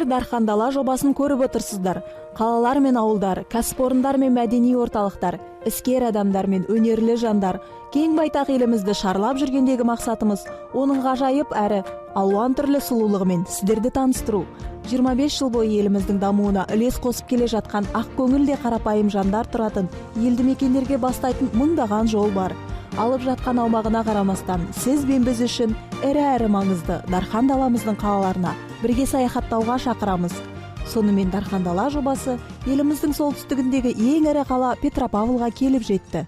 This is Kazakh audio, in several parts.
Дархан Дала жобасын көріп отырсыздар. Қалалар мен ауылдар, кәсіпорындар мен мәдени орталықтар, іскер адамдар мен өнерлі жандар, кең байтақ елімізді шарлап жүргендегі мақсатымыз оның ғажайып әрі алуан түрлі сұлулығымен сіздерді таныстыру. 25 жыл бойы еліміздің дамуына үлес қосып келе жатқан ақ көңілде қарапайым жандар тұратын елді мекендерге бастайтын мыңдаған жол бар. Алып жатқан аумағына қарамастан, сіз бен біз үшін әрі маңызды Дархан Даламыздың қалаларына бірге саяхаттауға шақырамыз. Сонымен Дархан Дала жобасы еліміздің солтүстігіндегі ең ірі қала Петропавлға келіп жетті.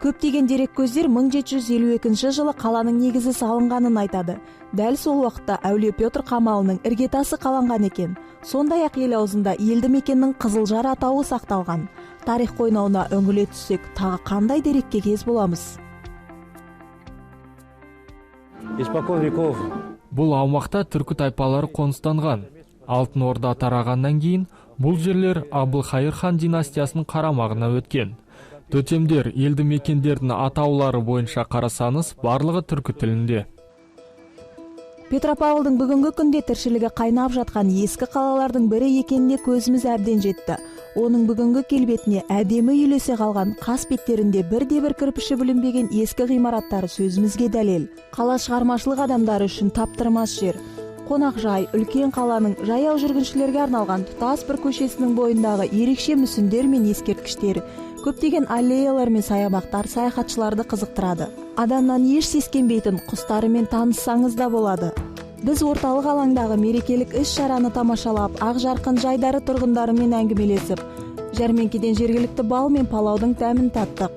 Көптеген дереккөздер 1752 жылы қаланың негізі салынғанын айтады. Дәл сол уақытта Әулие Петр қамалының іргетасы қаланған екен. Сондай-ақ ел аузында елді мекеннің Қызылжар атауы сақталған. Тарих қойнауына үңіле түссек, тағы қандай дерекке кез боламыз? Бұл аумақта түркі тайпалары қоныстанған. Алтын Орда тарағаннан кейін бұл жерлер Абылхайыр хан династиясының қарамағына өткен. Төтемдер елді мекендердің атаулары бойынша қарасаңыз, барлығы түркі тілінде. Петропавлдың бүгінгі күнде тіршілігі қайнап жатқан ескі қалалардың бірі екеніне көзіміз әбден жетті. Оның бүгінгі келбетіне әдемі үйлесе қалған қас беттерінде бірде-бір кірпіші бүлінбеген ескі ғимараттары сөзімізге дәлел. Қала шығармашылық адамдары үшін таптырмас жер. Қонақжай, үлкен қаланың жаяу жүргіншілерге арналған тұтас бір көшесінің бойындағы ерекше мүсіндер мен ескерткіштер, көптеген аллеялар мен саябақтар саяхатшыларды қызықтырады. Адамнан еш сескенбейтін құстарымен таныссаңыз да болады. Біз орталық алаңдағы мерекелік іс-шараны тамашалап, ақ жарқын жайдары тұрғындарымен әңгімелесіп, жәрмеңкеден жергілікті бал мен палаудың дәмін таттық.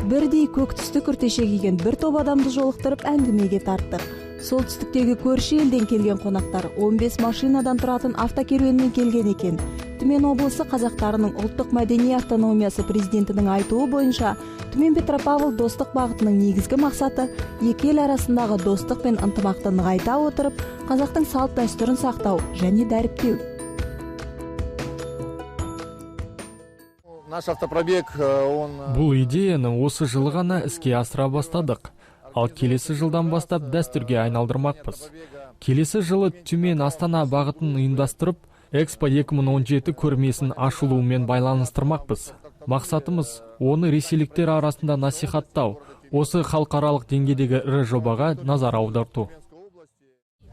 Бірдей көк түсті күртеше киген бір топ адамды жолықтырып әңгімеге тарттық. Солтүстіктегі көрші елден келген қонақтар 15 машинадан тұратын автокеруенмен келген екен. Түмен облысы қазақтарының ұлттық мәдени автономиясы президентінің айтуы бойынша, Түмен Петропавл достық бағытының негізгі мақсаты екі ел арасындағы достық пен ынтымақты нығайта отырып, қазақтың салт дәстүрін сақтау және дәріптеу. Бұл идеяны осы жылы ғана іске асыра бастадық. Ал келесі жылдан бастап дәстүрге айналдырмақпыз. Келесі жылы Түмен Астана бағытын ұйымдастырып, Экспо 2017 көрмесін ашылуымен байланыстырмақпыз. Мақсатымыз оны ресейліктер арасында насихаттау, осы халықаралық деңгейдегі ірі жобаға назар аударту.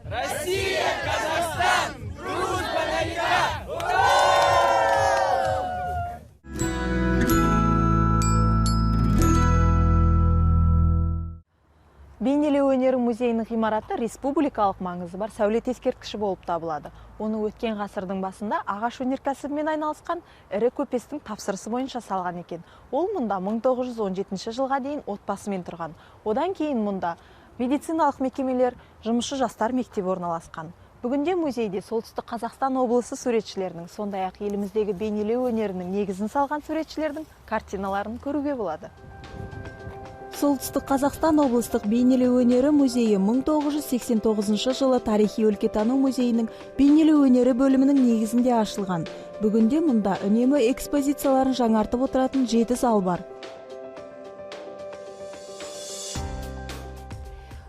Россия, Казахстан, дружба навека! Бейнелеу өнері музейінің ғимараты республикалық маңызы бар сәулет ескерткіші болып табылады. Оны өткен ғасырдың басында ағаш өнеркәсібімен айналысқан ірі көпестің тапсырысы бойынша салған екен. Ол мұнда 1917 жылға дейін отбасымен тұрған. Одан кейін мұнда медициналық мекемелер, жұмысшы жастар мектебі орналасқан. Бүгінде музейде солтүстік Қазақстан облысы суретшілерінің, сондай-ақ еліміздегі бейнелеу өнерінің негізін салған суретшілердің картиналарын көруге болады. Солтүстік Қазақстан облыстық бейнелеу өнері музейі 1989 жылы тарихи өлкетану музейінің бейнелеу өнері бөлімінің негізінде ашылған. Бүгінде мұнда үнемі экспозицияларын жаңартып отыратын 7 зал бар.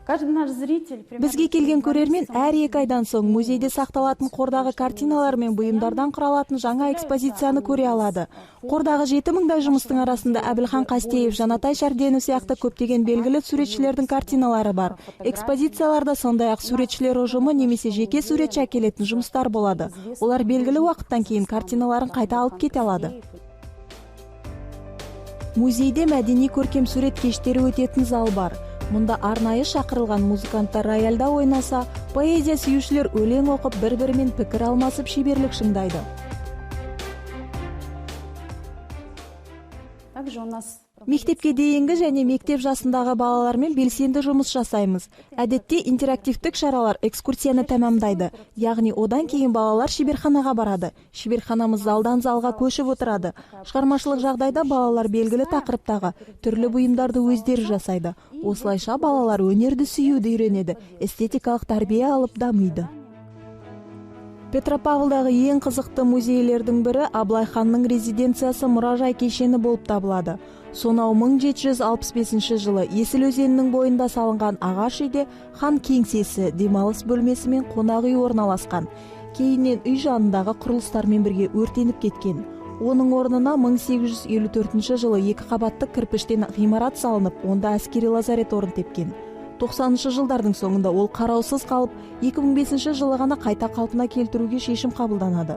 Бізге келген көрермен әр 2 айдан соң музейде сақталатын қордағы картиналар мен бұйымдардан құралатын жаңа экспозицияны көре алады. Қордағы 7000-дай жұмыстың арасында Әбілхан Қастеев, Жанатай Шәрденов сияқты көптеген белгілі суретшілердің картиналары бар. Экспозицияларда сондай-ақ суретшілер ұжымы немесе жеке суретші әкелетін жұмыстар болады. Олар белгілі уақыттан кейін картиналарын қайта алып кете алады. Музейде мәдени көркем сурет кештері өтетін зал бар. Мұнда арнайы шақырылған музыканттар рояльда ойнаса, поэзия сүйушілер өлең оқып, бір-бірімен пікір алмасып шеберлік шыңдайды. Мектепке дейінгі және мектеп жасындағы балалармен белсенді жұмыс жасаймыз. Әдетте интерактивтік шаралар экскурсияны тәмамдайды. Яғни одан кейін балалар шеберханаға барады. Шеберханамыз залдан залға көшіп отырады. Шығармашылық жағдайда балалар белгілі тақырыптағы түрлі бұйымдарды өздері жасайды. Осылайша балалар өнерді сүюді үйренеді, эстетикалық тәрбие алып дамиды. Петропавлдағы ең қызықты музейлердің бірі Абылай ханның резиденциясы мұражай кешені болып табылады. Сонау 1765 жылы Есіл өзенінің бойында салынған ағаш үйде хан кеңсесі, демалыс бөлмесі мен қонақ үй орналасқан. Кейіннен үй жанындағы құрылыстармен бірге өртеніп кеткен. Оның орнына 1854 жылы 2 қабатты кірпіштен ғимарат салынып, онда әскери лазарет орын тепкен. 90 жылдардың соңында ол қараусыз қалып, 2005 жылы ғана қайта қалпына келтіруге шешім қабылданады.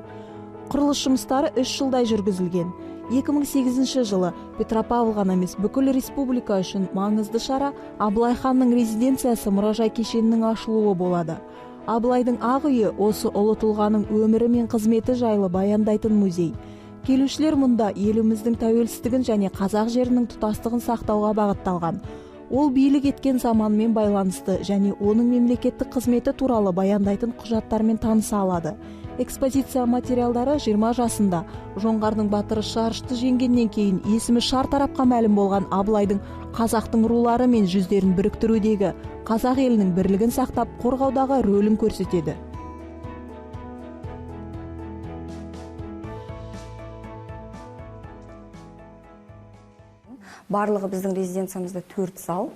Құрылыс жұмыстары 3 жылдай жүргізілген. 2008 жылы Петропавл ғана емес, бүкіл республика үшін маңызды шара Абылай ханның резиденциясы мұражай кешенінің ашылуы болады. Абылайдың ақ үйі осы ұлы тұлғаның өмірі мен қызметі жайлы баяндайтын музей. Келушілер мұнда еліміздің тәуелсіздігін және қазақ жерінің тұтастығын сақтауға бағытталған. Ол билік еткен заманмен байланысты және оның мемлекеттік қызметі туралы баяндайтын құжаттармен таныса алады. Экспозиция материалдары 20 жасында жоңғардың батыры Шарышты жеңгеннен кейін есімі шар тарапқа мәлім болған Абылайдың қазақтың рулары мен жүздерін біріктірудегі қазақ елінің бірлігін сақтап қорғаудағы рөлін көрсетеді. Барлығы біздің резиденциямызда 4 зал.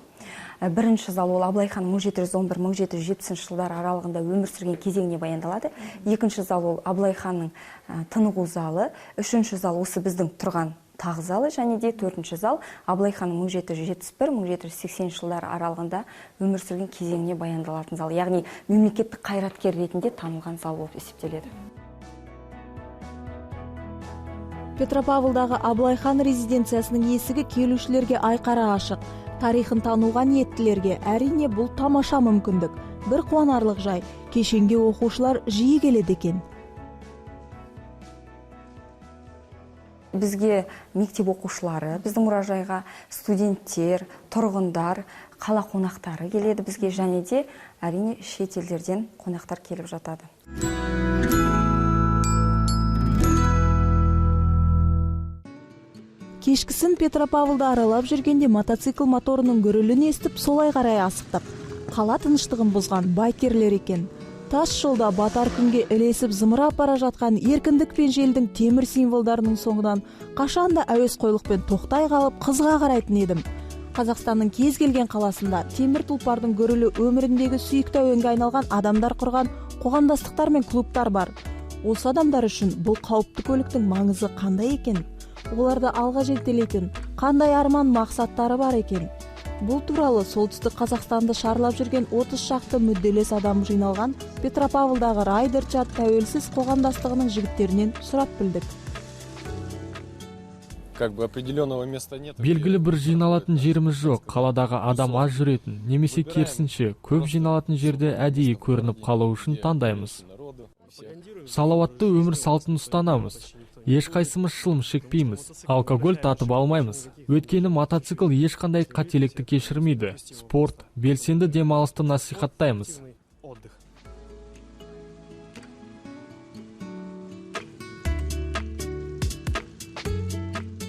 Бірінші зал ол Абылай хан 1711-1770 жылдар аралығында өмір сүрген кезеңіне баяндалады. Екінші зал ол Абылай ханның тынығу залы. Үшінші зал осы біздің тұрған тақ залы, және де 4-ші зал Абылай ханның 1771-1780 жылдар аралығында өмір сүрген кезеңіне баяндалатын зал. Яғни мемлекеттік қайраткер ретінде танылған зал болып есептеледі. Петропавлдағы Абылай хан резиденциясының есігі келушілерге айқара ашық. Тарихын тануға ниеттілерге әрине бұл тамаша мүмкіндік. Бір қуанарлық жай, кешенге оқушылар жиі келеді екен. Бізге мектеп оқушылары, біздің мұражайға студенттер, тұрғындар, қала қонақтары келеді бізге, және де әрине шет елдерден қонақтар келіп жатады. Кешкісін Петропавлда аралап жүргенде мотоцикл моторының гүрілін естіп, солай қарай асықтық. Қала тыныштығын бұзған байкерлер екен. Тас жолда батар күнге ілесіп зымырап бара жатқан еркіндік пен желдің темір символдарының соңынан қашанда әуесқойлықпен тоқтай қалып қызға қарайтын едім. Қазақстанның кез келген қаласында темір тұлпардың гүрілі өміріндегі сүйікті әуенге айналған адамдар құрған қоғамдастықтар мен клубтар бар. Осы адамдар үшін бұл қауіпті көліктің маңызы қандай екен? Оларды алға жетелейтін қандай арман мақсаттары бар екен? Бұл туралы солтүстік Қазақстанды шарлап жүрген 30 шақты мүдделес адам жиналған Петропавлдағы Райдер чат тәуелсіз қоғамдастығының жігіттерінен сұрап білдік. Белгілі бір жиналатын жеріміз жоқ. Қаладағы адам аз жүретін, немесе керісінше көп жиналатын жерде әдейі көрініп қалу үшін таңдаймыз. Салауатты өмір салтын ұстанамыз. Ешқайсымыз шылым шекпейміз, алкоголь татып алмаймыз. Өйткені мотоцикл ешқандай қателікті кешірмейді. Спорт, белсенді демалысты насихаттаймыз.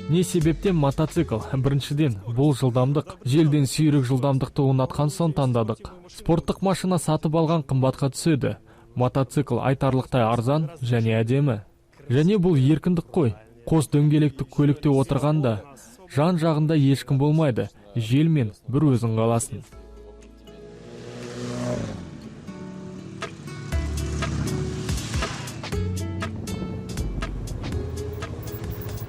Не себептен мотоцикл? Біріншіден, бұл жылдамдық. Желден сүйрік жылдамдықты ұнатқан соң таңдадық. Спорттық машина сатып алған қымбатқа түседі. Мотоцикл айтарлықтай арзан және әдемі. Және бұл еркіндік қой. Қос дөңгелектік көлікте отырғанда жан жағында ешкім болмайды. Желмен бір өзің қаласың.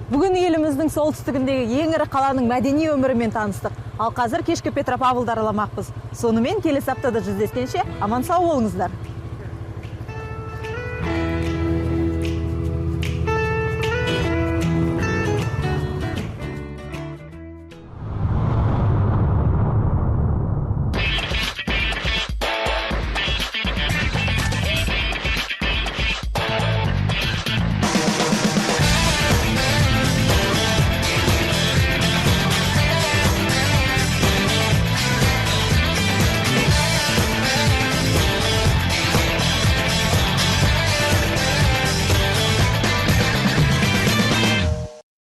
Бүгін еліміздің солтүстігіндегі ең ірі қаланың мәдени өмірімен таныстық. Ал қазір кешкі Петропавлды араламақпыз. Сонымен келесі аптада жүздескенше аман сау болыңыздар.